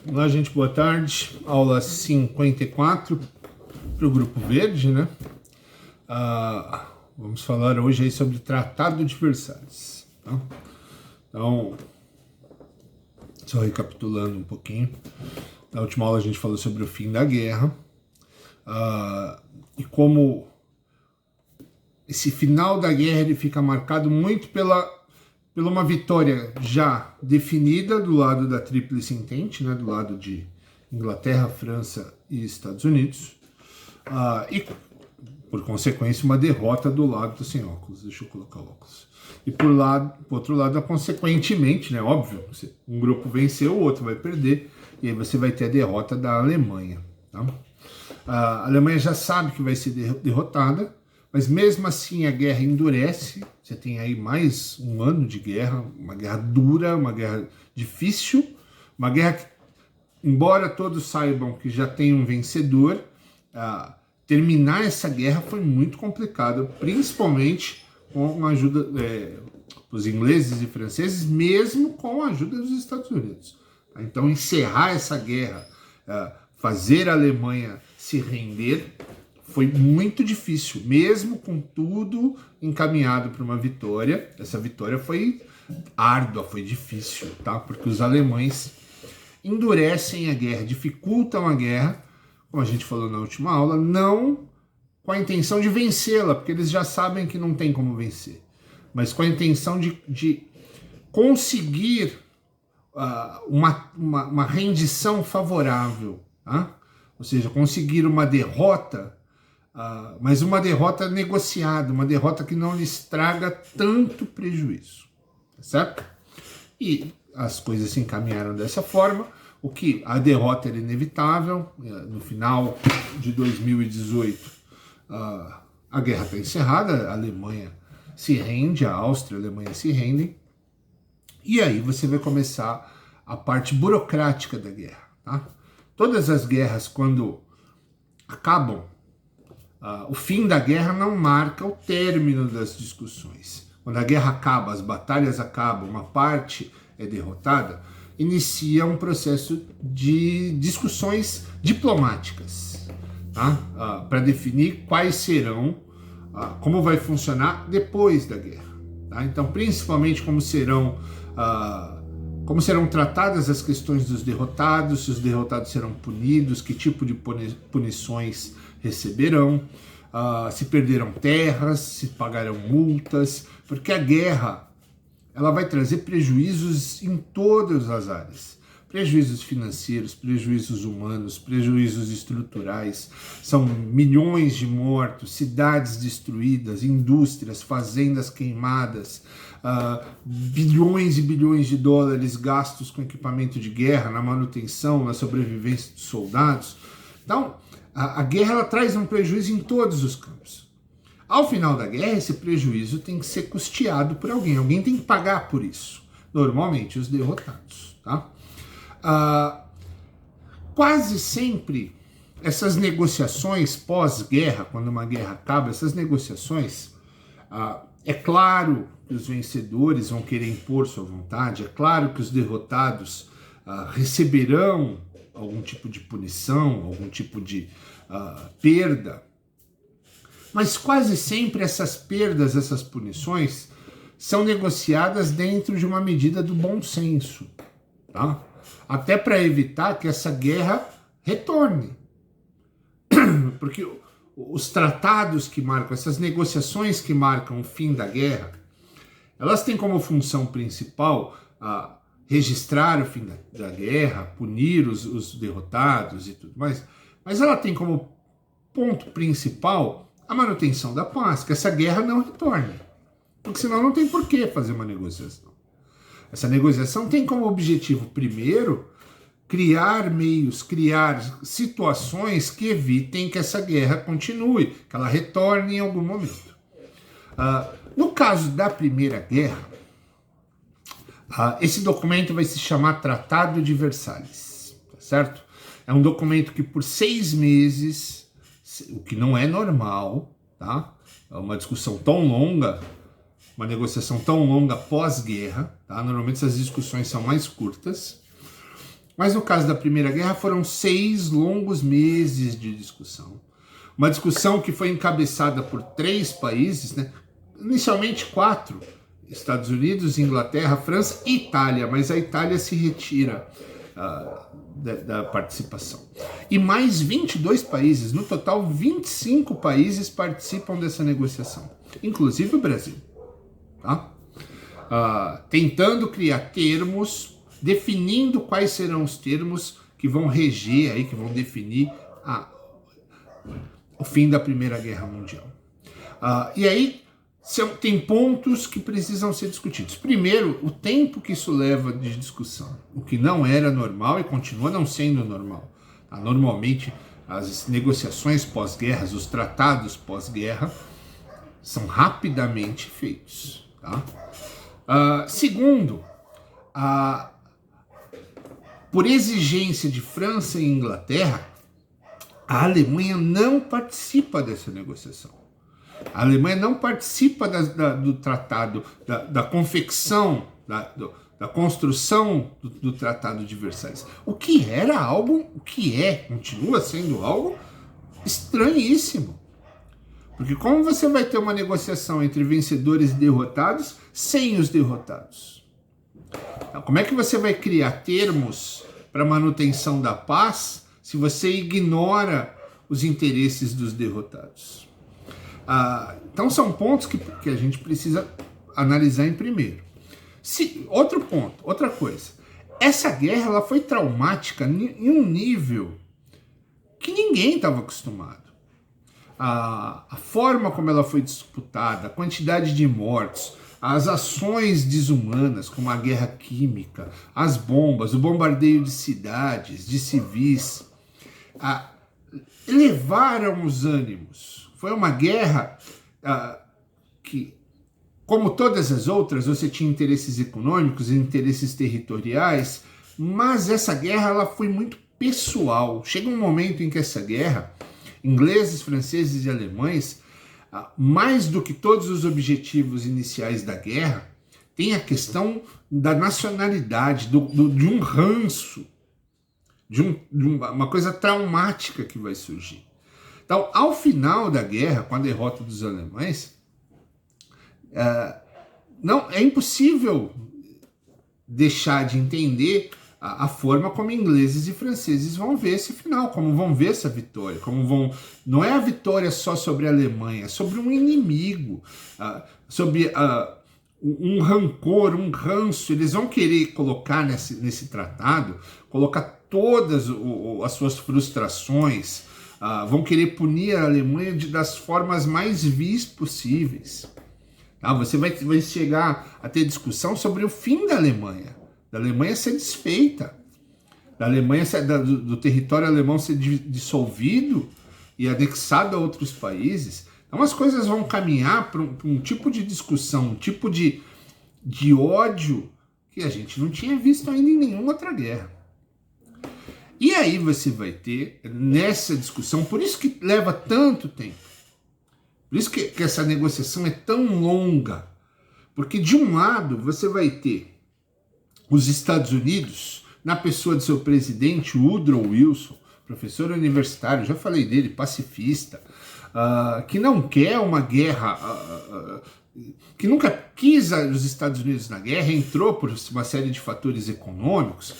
Olá, gente, boa tarde. Aula 54 para o Grupo Verde, né? Vamos falar hoje aí sobre o Tratado de Versalhes. Tá? Então, só recapitulando um pouquinho. Na última aula a gente falou sobre o fim da guerra e como esse final da guerra ele fica marcado muito pela uma vitória já definida do lado da Tríplice Entente, né, do lado de Inglaterra, França e Estados Unidos, e, por consequência, uma derrota do lado do sem óculos. Deixa eu colocar o óculos. E por outro lado, consequentemente, né, óbvio, um grupo venceu, o outro vai perder, e aí você vai ter a derrota da Alemanha. Tá? A Alemanha já sabe que vai ser derrotada, mas mesmo assim a guerra endurece. Você tem aí mais um ano de guerra, uma guerra dura, uma guerra difícil, uma guerra que, embora todos saibam que já tem um vencedor, terminar essa guerra foi muito complicado, principalmente com a ajuda dos ingleses e franceses, mesmo com a ajuda dos Estados Unidos. Então encerrar essa guerra, fazer a Alemanha se render, foi muito difícil, mesmo com tudo encaminhado para uma vitória. Essa vitória foi árdua, foi difícil, tá? Porque os alemães endurecem a guerra, dificultam a guerra, como a gente falou na última aula, não com a intenção de vencê-la, porque eles já sabem que não tem como vencer, mas com a intenção de conseguir uma rendição favorável, tá? Ou seja, conseguir uma derrota, mas uma derrota negociada, uma derrota que não lhes traga tanto prejuízo, certo? E as coisas se encaminharam dessa forma, o que a derrota era inevitável. No final de 2018, a guerra está encerrada, a Alemanha se rende, a Áustria e a Alemanha se rendem, e aí você vai começar a parte burocrática da guerra, tá? Todas as guerras, quando acabam, o fim da guerra não marca o término das discussões. Quando a guerra acaba, as batalhas acabam, uma parte é derrotada, inicia um processo de discussões diplomáticas, tá? Para definir quais serão, como vai funcionar depois da guerra. Tá? Então, principalmente como serão tratadas as questões dos derrotados, se os derrotados serão punidos, que tipo de punições receberão, se perderam terras, se pagarão multas, porque a guerra ela vai trazer prejuízos em todas as áreas. Prejuízos financeiros, prejuízos humanos, prejuízos estruturais, são milhões de mortos, cidades destruídas, indústrias, fazendas queimadas, bilhões e bilhões de dólares gastos com equipamento de guerra, na manutenção, na sobrevivência dos soldados. Então, a guerra ela traz um prejuízo em todos os campos. Ao final da guerra, esse prejuízo tem que ser custeado por alguém. Alguém tem que pagar por isso. Normalmente, os derrotados. Tá? Quase sempre, essas negociações pós-guerra, quando uma guerra acaba, essas negociações, é claro que os vencedores vão querer impor sua vontade, é claro que os derrotados receberão algum tipo de punição, algum tipo de perda, mas quase sempre essas perdas, essas punições, são negociadas dentro de uma medida do bom senso, tá? Até para evitar que essa guerra retorne. Porque os tratados que marcam, essas negociações que marcam o fim da guerra, elas têm como função principal registrar o fim da guerra, punir os derrotados e tudo mais, mas ela tem como ponto principal a manutenção da paz, que essa guerra não retorne, porque senão não tem por que fazer uma negociação. Essa negociação tem como objetivo, primeiro, criar meios, criar situações que evitem que essa guerra continue, que ela retorne em algum momento. No caso da Primeira Guerra, esse documento vai se chamar Tratado de Versalhes, tá certo? É um documento que por 6 meses, o que não é normal, tá? É uma discussão tão longa, uma negociação tão longa pós-guerra, tá? Normalmente essas discussões são mais curtas. Mas no caso da Primeira Guerra foram 6 longos meses de discussão. Uma discussão que foi encabeçada por 3 países, né? Inicialmente 4, Estados Unidos, Inglaterra, França e Itália, mas a Itália se retira da participação. E mais 22 países, no total 25 países participam dessa negociação, inclusive o Brasil. Tá? Tentando criar termos, definindo quais serão os termos que vão reger, aí, que vão definir o fim da Primeira Guerra Mundial. E aí tem pontos que precisam ser discutidos. Primeiro, o tempo que isso leva de discussão, o que não era normal e continua não sendo normal. Normalmente, as negociações pós-guerra, os tratados pós-guerra, são rapidamente feitos. Tá? Segundo, por exigência de França e Inglaterra, a Alemanha não participa dessa negociação. A Alemanha não participa do tratado, da confecção, da construção do Tratado de Versalhes. O que continua sendo algo estranhíssimo. Porque como você vai ter uma negociação entre vencedores e derrotados sem os derrotados? Então, como é que você vai criar termos para manutenção da paz se você ignora os interesses dos derrotados? Então são pontos que a gente precisa analisar em primeiro. Outro ponto, outra coisa. Essa guerra ela foi traumática em um nível que ninguém estava acostumado. A forma como ela foi disputada, a quantidade de mortes, as ações desumanas, como a guerra química, as bombas, o bombardeio de cidades, de civis, elevaram os ânimos. Foi uma guerra que, como todas as outras, você tinha interesses econômicos e interesses territoriais, mas essa guerra ela foi muito pessoal. Chega um momento em que essa guerra, ingleses, franceses e alemães, mais do que todos os objetivos iniciais da guerra, tem a questão da nacionalidade, de um ranço, de uma coisa traumática que vai surgir. Então, ao final da guerra, com a derrota dos alemães, não é impossível deixar de entender a forma como ingleses e franceses vão ver esse final, como vão ver essa vitória, não é a vitória só sobre a Alemanha, é sobre um inimigo, sobre um rancor, um ranço. Eles vão querer colocar nesse tratado, colocar todas as suas frustrações, vão querer punir a Alemanha das formas mais vis possíveis. Você vai chegar a ter discussão sobre o fim da Alemanha ser desfeita, do território alemão ser dissolvido e anexado a outros países. Então as coisas vão caminhar para um tipo de discussão, um tipo de ódio que a gente não tinha visto ainda em nenhuma outra guerra. E aí você vai ter nessa discussão, por isso que leva tanto tempo, por isso que essa negociação é tão longa, porque de um lado você vai ter os Estados Unidos, na pessoa de seu presidente, Woodrow Wilson, professor universitário, já falei dele, pacifista, que não quer uma guerra, que nunca quis os Estados Unidos na guerra, entrou por uma série de fatores econômicos,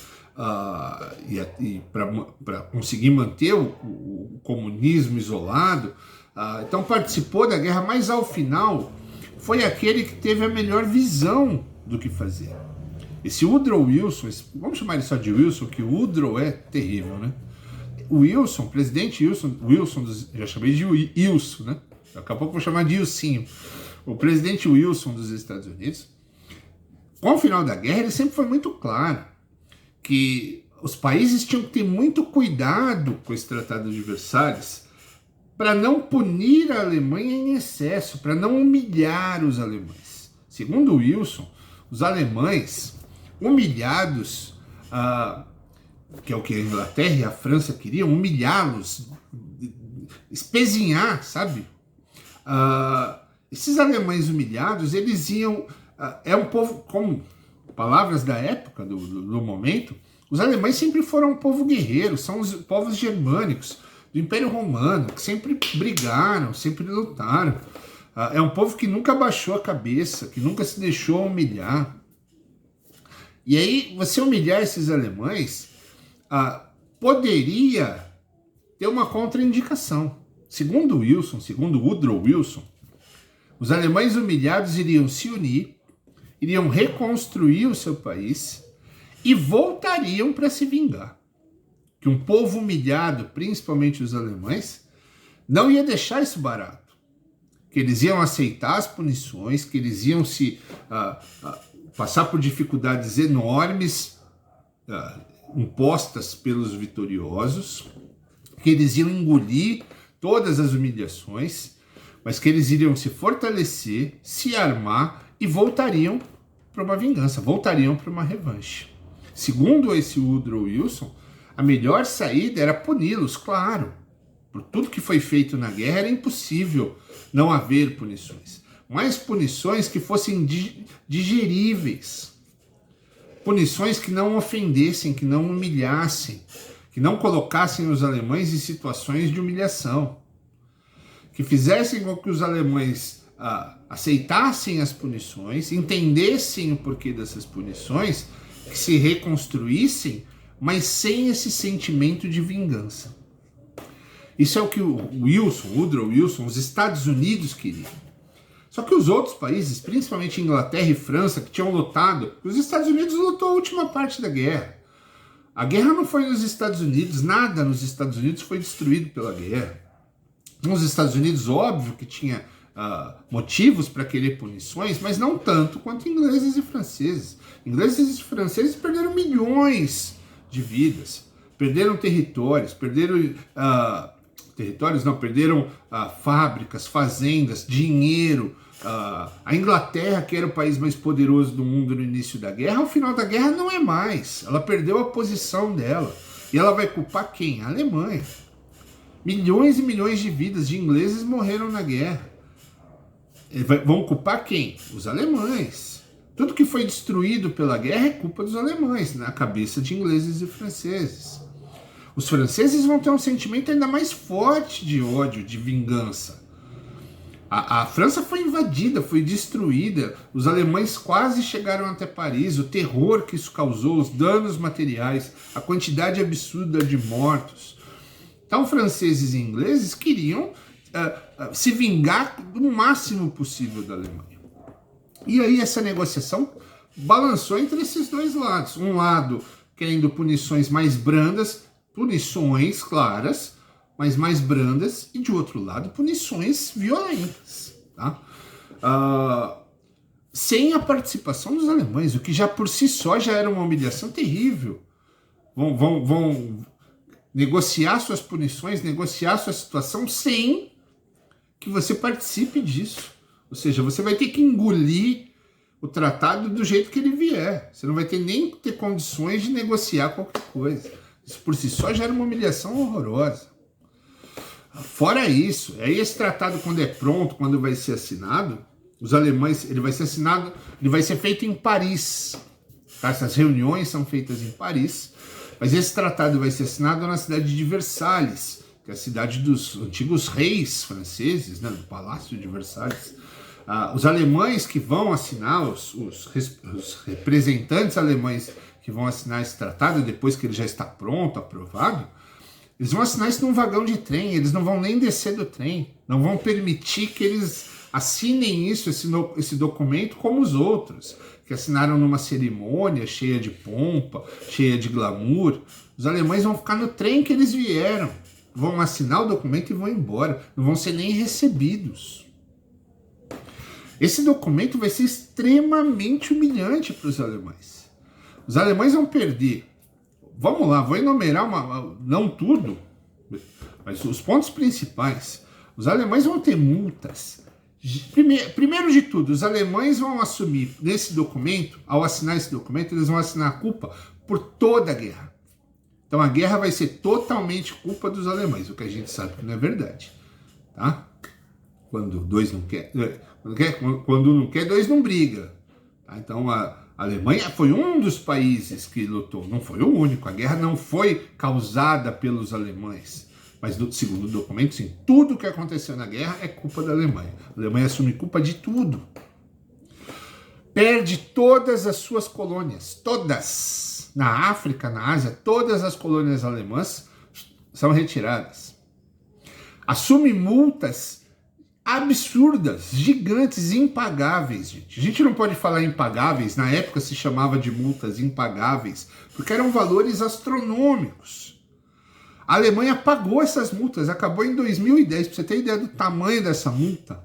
e para conseguir manter o comunismo isolado, então participou da guerra, mas ao final foi aquele que teve a melhor visão do que fazer. Esse Woodrow Wilson, vamos chamar ele só de Wilson, que o Woodrow é terrível, né? O Wilson, presidente Wilson, já chamei de Wilson, né? Daqui a pouco vou chamar de Wilsinho. O presidente Wilson dos Estados Unidos, com o final da guerra, ele sempre foi muito claro que os países tinham que ter muito cuidado com esse Tratado de Versalhes para não punir a Alemanha em excesso, para não humilhar os alemães. Segundo Wilson, os alemães humilhados, que é o que a Inglaterra e a França queriam, humilhá-los, espezinhar, sabe? Esses alemães humilhados, eles iam... é um povo, como palavras da época, do momento, os alemães sempre foram um povo guerreiro, são os povos germânicos do Império Romano, que sempre brigaram, sempre lutaram. É um povo que nunca baixou a cabeça, que nunca se deixou humilhar. E aí, você humilhar esses alemães poderia ter uma contraindicação. Segundo Wilson, segundo Woodrow Wilson, os alemães humilhados iriam se unir, iriam reconstruir o seu país e voltariam para se vingar. Que um povo humilhado, principalmente os alemães, não ia deixar isso barato. Que eles iam aceitar as punições, que eles iam se passar por dificuldades enormes impostas pelos vitoriosos, que eles iam engolir todas as humilhações, mas que eles iriam se fortalecer, se armar e voltariam para uma vingança, voltariam para uma revanche. Segundo esse Woodrow Wilson, a melhor saída era puni-los, claro. Por tudo que foi feito na guerra era impossível não haver punições. Mas punições que fossem digeríveis. Punições que não ofendessem, que não humilhassem, que não colocassem os alemães em situações de humilhação. Que fizessem com que os alemães aceitassem as punições, entendessem o porquê dessas punições, que se reconstruíssem, mas sem esse sentimento de vingança. Isso é o que o Woodrow Wilson, os Estados Unidos queriam. Só que os outros países, principalmente Inglaterra e França, que tinham lutado, os Estados Unidos lutou a última parte da guerra. A guerra não foi nos Estados Unidos, nada nos Estados Unidos foi destruído pela guerra. Nos Estados Unidos, óbvio que tinha motivos para querer punições, mas não tanto quanto ingleses e franceses. Ingleses e franceses perderam milhões de vidas, perderam territórios, perderam fábricas, fazendas, dinheiro. A Inglaterra, que era o país mais poderoso do mundo no início da guerra, ao final da guerra não é mais. Ela perdeu a posição dela. E ela vai culpar quem? A Alemanha. Milhões e milhões de vidas de ingleses morreram na guerra. Vão culpar quem? Os alemães. Tudo que foi destruído pela guerra é culpa dos alemães, na cabeça de ingleses e franceses. Os franceses vão ter um sentimento ainda mais forte de ódio, de vingança. A França foi invadida, foi destruída, os alemães quase chegaram até Paris, o terror que isso causou, os danos materiais, a quantidade absurda de mortos. Então, franceses e ingleses queriam se vingar do máximo possível da Alemanha. E aí essa negociação balançou entre esses dois lados. Um lado querendo punições mais brandas, punições claras, mas mais brandas, e de outro lado punições violentas, tá? Sem a participação dos alemães, o que já por si só já era uma humilhação terrível. Vão negociar suas punições, negociar sua situação sem que você participe disso. Ou seja, você vai ter que engolir o tratado do jeito que ele vier. Você não vai ter nem ter condições de negociar qualquer coisa. Isso por si só já era uma humilhação horrorosa. Fora isso, aí esse tratado, quando é pronto, quando vai ser assinado, os alemães, ele vai ser assinado, ele vai ser feito em Paris. Tá? Essas reuniões são feitas em Paris, mas esse tratado vai ser assinado na cidade de Versalhes, que é a cidade dos antigos reis franceses, né, do Palácio de Versalhes. Os alemães que vão assinar, os representantes alemães que vão assinar esse tratado, depois que ele já está pronto, aprovado, eles vão assinar isso num vagão de trem, eles não vão nem descer do trem, não vão permitir que eles assinem isso, esse documento, como os outros, que assinaram numa cerimônia cheia de pompa, cheia de glamour. Os alemães vão ficar no trem que eles vieram, vão assinar o documento e vão embora, não vão ser nem recebidos. Esse documento vai ser extremamente humilhante para os alemães. Os alemães vão perder. Vamos lá, vou enumerar, não tudo, mas os pontos principais. Os alemães vão ter multas. Primeiro de tudo, os alemães vão assumir nesse documento, ao assinar esse documento, eles vão assinar a culpa por toda a guerra. Então a guerra vai ser totalmente culpa dos alemães, o que a gente sabe que não é verdade. Tá? Quando dois não quer, quando um não quer, dois não briga. Tá? Então A Alemanha foi um dos países que lutou, não foi o único. A guerra não foi causada pelos alemães. Mas, segundo o documento, sim, tudo que aconteceu na guerra é culpa da Alemanha. A Alemanha assume culpa de tudo. Perde todas as suas colônias, todas. Na África, na Ásia, todas as colônias alemãs são retiradas. Assume multas absurdas, gigantes, impagáveis, gente. A gente não pode falar impagáveis, na época se chamava de multas impagáveis, porque eram valores astronômicos. A Alemanha pagou essas multas, acabou em 2010, para você ter ideia do tamanho dessa multa.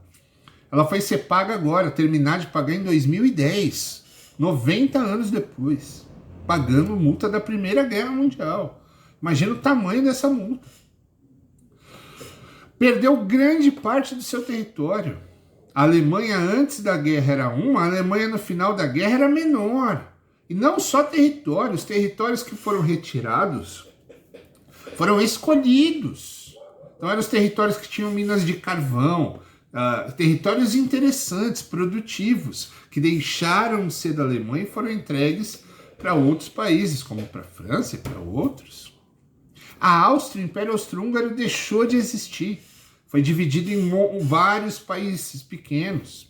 Ela foi ser paga agora, terminar de pagar em 2010, 90 anos depois, pagando multa da Primeira Guerra Mundial. Imagina o tamanho dessa multa. Perdeu grande parte do seu território. A Alemanha antes da guerra era uma, a Alemanha no final da guerra era menor. E não só território, os territórios que foram retirados foram escolhidos. Então eram os territórios que tinham minas de carvão, territórios interessantes, produtivos, que deixaram de ser da Alemanha e foram entregues para outros países, como para a França e para outros. A Áustria, o Império Austro-Húngaro, deixou de existir. Foi dividido em vários países pequenos.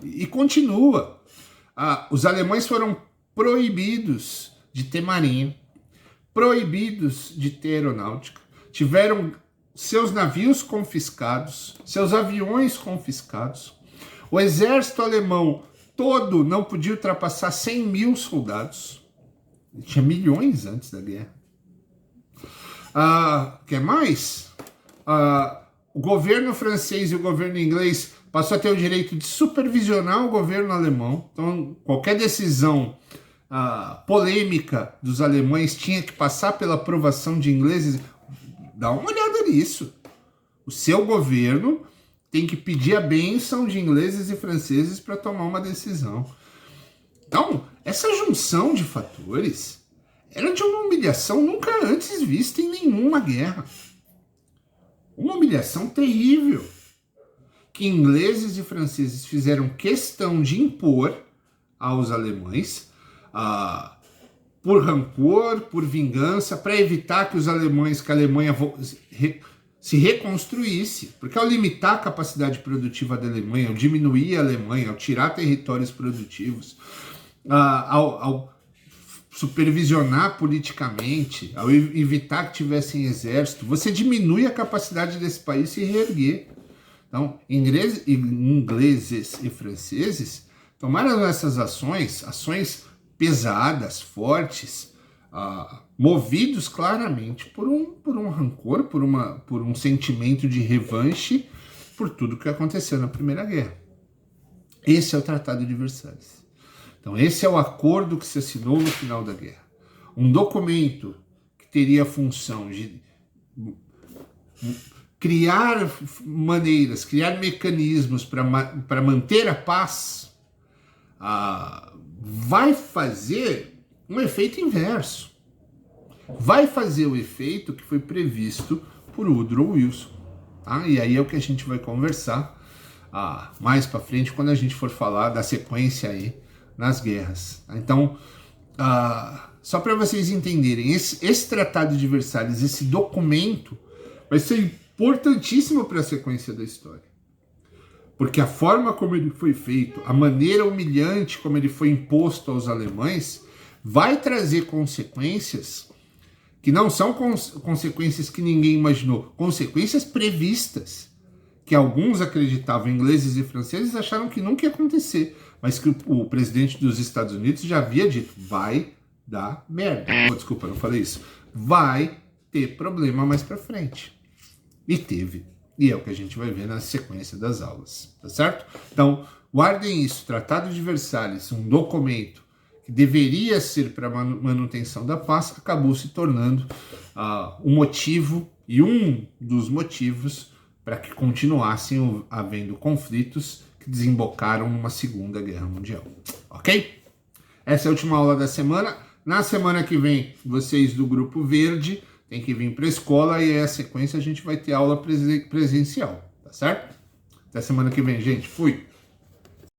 E continua. Os alemães foram proibidos de ter marinha, proibidos de ter aeronáutica, tiveram seus navios confiscados, seus aviões confiscados. O exército alemão todo não podia ultrapassar 100 mil soldados. Tinha milhões antes da guerra. Que mais? O governo francês e o governo inglês passou a ter o direito de supervisionar o governo alemão. Então, qualquer decisão polêmica dos alemães tinha que passar pela aprovação de ingleses. Dá uma olhada nisso. O seu governo tem que pedir a bênção de ingleses e franceses para tomar uma decisão. Então, essa junção de fatores era de uma humilhação nunca antes vista em nenhuma guerra. Uma humilhação terrível, que ingleses e franceses fizeram questão de impor aos alemães, por rancor, por vingança, para evitar que a Alemanha se reconstruísse, porque ao limitar a capacidade produtiva da Alemanha, ao diminuir a Alemanha, ao tirar territórios produtivos, ao supervisionar politicamente, ao evitar que tivessem exército, você diminui a capacidade desse país se reerguer. Então, ingleses e franceses tomaram essas ações pesadas, fortes, movidos claramente por um rancor, por um sentimento de revanche por tudo que aconteceu na Primeira Guerra. Esse é o Tratado de Versalhes. Então, esse é o acordo que se assinou no final da guerra. Um documento que teria a função de criar maneiras, criar mecanismos para manter a paz, vai fazer um efeito inverso. Vai fazer o efeito que foi previsto por Woodrow Wilson. Tá? E aí é o que a gente vai conversar mais para frente, quando a gente for falar da sequência aí nas guerras. Então, só para vocês entenderem, esse Tratado de Versalhes, esse documento, vai ser importantíssimo para a sequência da história. Porque a forma como ele foi feito, a maneira humilhante como ele foi imposto aos alemães, vai trazer consequências que não são consequências que ninguém imaginou, consequências previstas, que alguns acreditavam, ingleses e franceses, acharam que nunca ia acontecer, mas que o presidente dos Estados Unidos já havia dito, vai dar merda. Desculpa, não falei isso. Vai ter problema mais pra frente. E teve. E é o que a gente vai ver na sequência das aulas, tá certo? Então, guardem isso, Tratado de Versalhes, um documento que deveria ser para manutenção da paz, acabou se tornando um motivo e um dos motivos para que continuassem havendo conflitos que desembocaram numa Segunda Guerra Mundial. Ok? Essa é a última aula da semana. Na semana que vem, vocês do Grupo Verde têm que vir para a escola e aí a sequência a gente vai ter aula presencial, tá certo? Até semana que vem, gente. Fui!